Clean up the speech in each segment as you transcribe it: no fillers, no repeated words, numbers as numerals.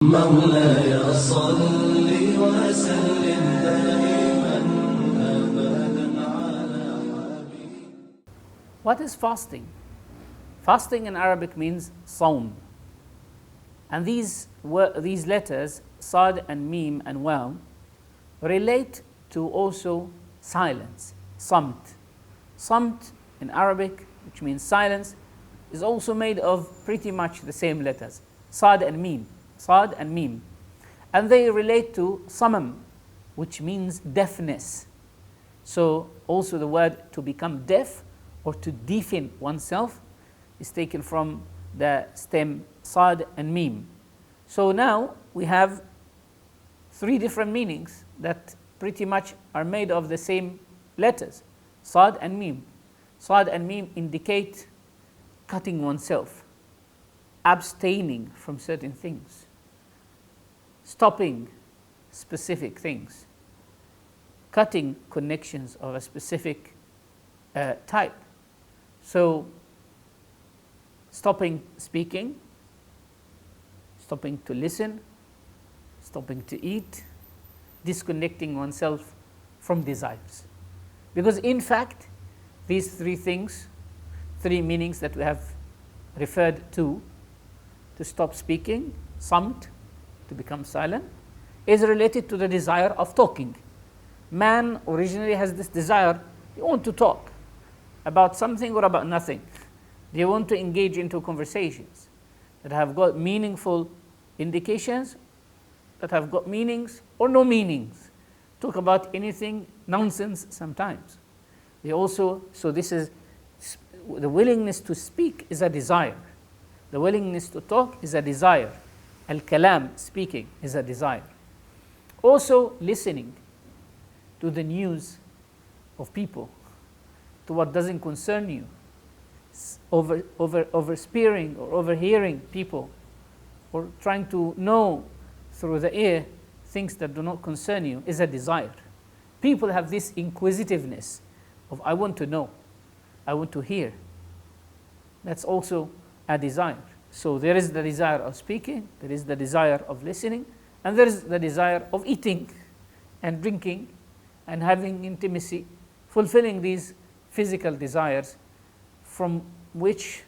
مولاي صل وسلم دائما أبدا على حبيبي. What is fasting? Fasting in Arabic means sawm. And these letters, sad and mim and waw, relate to also silence, samt. Samt in Arabic, which means silence, is also made of pretty much the same letters, sad and mim. Sad and mim. And they relate to samam, which means deafness. So also the word to become deaf or to deafen oneself is taken from the stem sad and mim. So now we have three different meanings that pretty much are made of the same letters, sad and mim. Sad and mim indicate cutting oneself, abstaining from certain things, stopping specific things, cutting connections of a specific type. So stopping speaking, stopping to listen, stopping to eat, disconnecting oneself from desires. Because in fact, these three things, three meanings that we have referred to stop speaking, samt, to become silent, is related to the desire of talking. Man originally has this desire, you want to talk about something or about nothing. They want to engage into conversations that have got meaningful indications, that have got meanings or no meanings. Talk about anything, nonsense sometimes. They also, so this is, the willingness to speak is a desire. The willingness to talk is a desire. Al-kalam, speaking, is a desire. Also listening to the news of people, to what doesn't concern you, overspearing or overhearing people, or trying to know through the ear things that do not concern you, is a desire. People have this inquisitiveness of, I want to know, I want to hear. That's also a desire. So there is the desire of speaking, there is the desire of listening, and there is the desire of eating and drinking and having intimacy, fulfilling these physical desires, from which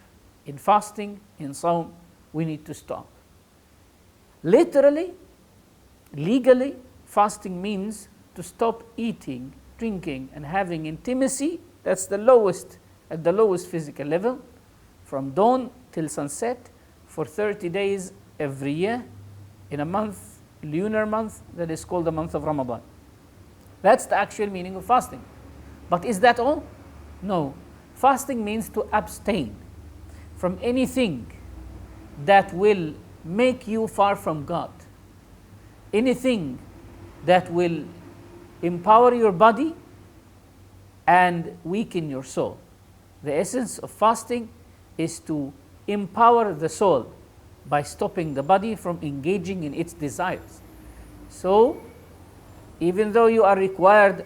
in fasting, in sawm, we need to stop. Literally, legally, fasting means to stop eating, drinking, and having intimacy. That's the lowest, at the lowest physical level, from dawn till sunset for 30 days every year in a month, lunar month, that is called the month of Ramadan. That's the actual meaning of fasting. But is that all? No. Fasting means to abstain from anything that will make you far from God, anything that will empower your body and weaken your soul. The essence of fasting is to empower the soul by stopping the body from engaging in its desires. So, even though you are required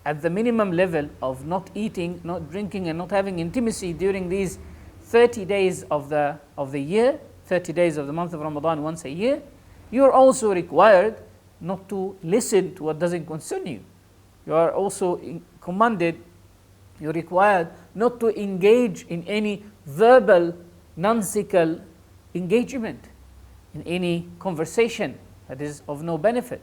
at the minimum level of not eating, not drinking, and not having intimacy during these 30 days of the year, 30 days of the month of Ramadan once a year, you are also required not to listen to what doesn't concern you. You are also commanded, you're required not to engage in any verbal, nonsensical engagement, in any conversation that is of no benefit,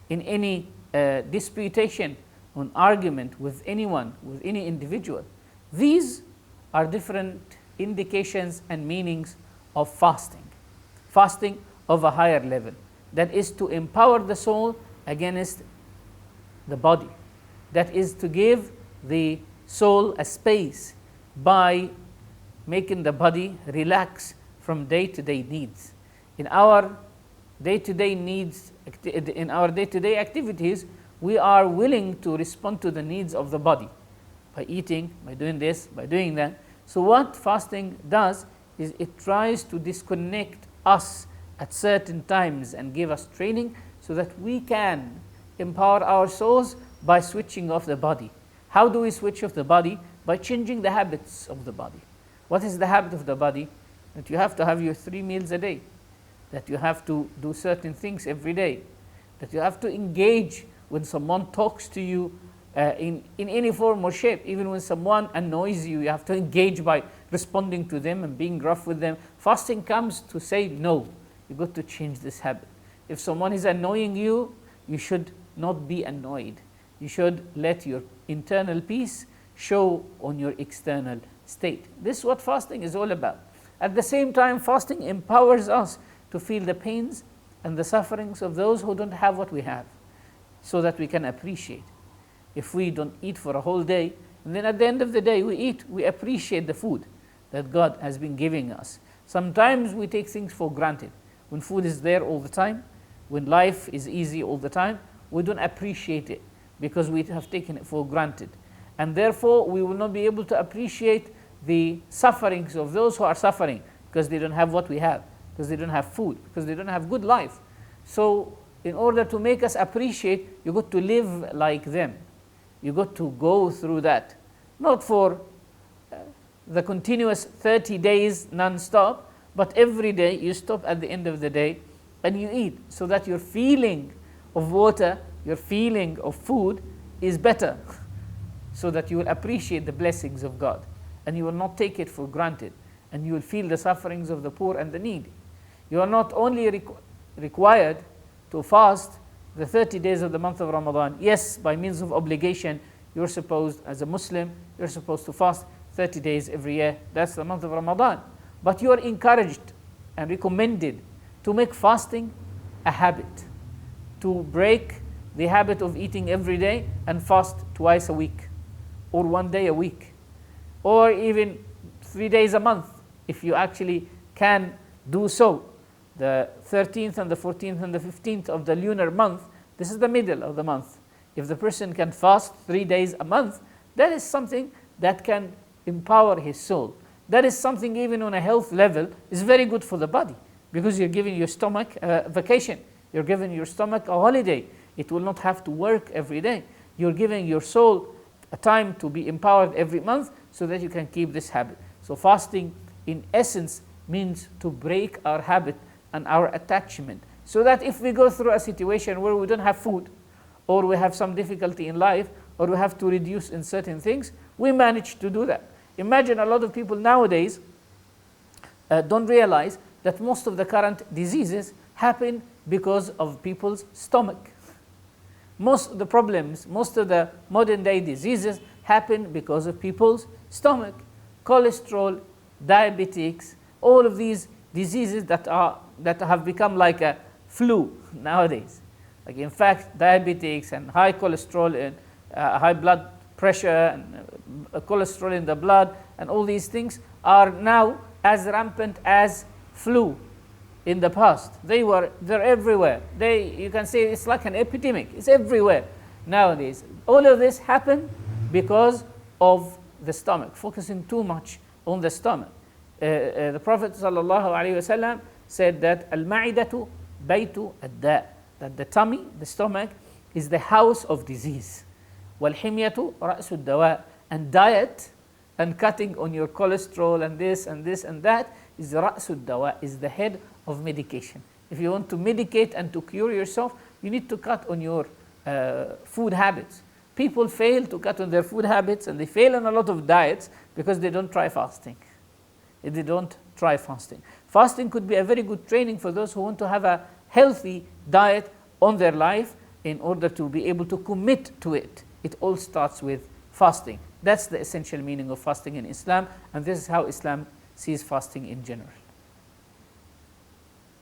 in any disputation, an argument with anyone, with any individual. These are different indications and meanings of fasting. Fasting of a higher level, that is to empower the soul against the body, that is to give the soul a space by making the body relax from day-to-day needs. In our day-to-day needs, in our day-to-day activities, we are willing to respond to the needs of the body by eating, by doing this, by doing that. So what fasting does is it tries to disconnect us at certain times and give us training so that we can empower our souls by switching off the body. How do we switch off the body? By changing the habits of the body. What is the habit of the body? That you have to have your 3 meals a day. that you have to do certain things every day, that you have to engage when someone talks to you in any form or shape. Even when someone annoys you, you have to engage by responding to them and being rough with them. Fasting comes to say, no, you've got to change this habit. If someone is annoying you, you should not be annoyed. You should let your internal peace show on your external state. This is what fasting is all about. At the same time, fasting empowers us to feel the pains and the sufferings of those who don't have what we have, so that we can appreciate. If we don't eat for a whole day, and then at the end of the day we eat, we appreciate the food that God has been giving us. Sometimes we take things for granted. When food is there all the time, when life is easy all the time, we don't appreciate it because we have taken it for granted. And therefore, we will not be able to appreciate the sufferings of those who are suffering because they don't have what we have, because they don't have food, because they don't have good life. So, in order to make us appreciate, you got to live like them. You got to go through that. Not for the continuous 30 days non-stop, but every day you stop at the end of the day and you eat, so that your feeling of water, your feeling of food is better, so that you will appreciate the blessings of God and you will not take it for granted, and you will feel the sufferings of the poor and the needy. You are not only required to fast the 30 days of the month of Ramadan. Yes, by means of obligation, you're supposed, as a Muslim, you're supposed to fast 30 days every year. That's the month of Ramadan. But you are encouraged and recommended to make fasting a habit, to break the habit of eating every day and fast twice a week, or 1 day a week, or even 3 days a month, if you actually can do so. The 13th and the 14th and the 15th of the lunar month, this is the middle of the month. If the person can fast 3 days a month, that is something that can empower his soul. That is something, even on a health level, is very good for the body, because you're giving your stomach a vacation. You're giving your stomach a holiday. It will not have to work every day. You're giving your soul a time to be empowered every month so that you can keep this habit. So fasting, in essence, means to break our habit and our attachment, so that if we go through a situation where we don't have food, or we have some difficulty in life, or we have to reduce in certain things, we manage to do that. Imagine a lot of people nowadays don't realize that most of the current diseases happen because of people's stomach. Most of the problems, most of the modern day diseases happen because of people's stomach. Cholesterol, diabetics, all of these diseases that have become like a flu nowadays. Like, in fact, diabetics and high cholesterol and high blood pressure and cholesterol in the blood and all these things are now as rampant as flu in the past. They're everywhere. You can say it's like an epidemic. It's everywhere nowadays. All of this happened because of the stomach, focusing too much on the stomach. The Prophet ﷺ said that al-ma'idatu baytu ad-da', that the tummy, the stomach, is the house of disease. Wal-himyatu ra'su ad-dawa', and diet and cutting on your cholesterol and this and this and that is ra'su ad-dawa', is the head of medication. If you want to medicate and to cure yourself, you need to cut on your food habits. People fail to cut on their food habits, and they fail on a lot of diets because they don't try fasting. They don't try fasting. Fasting could be a very good training for those who want to have a healthy diet on their life in order to be able to commit to it. It all starts with fasting. That's the essential meaning of fasting in Islam, and this is how Islam sees fasting in general.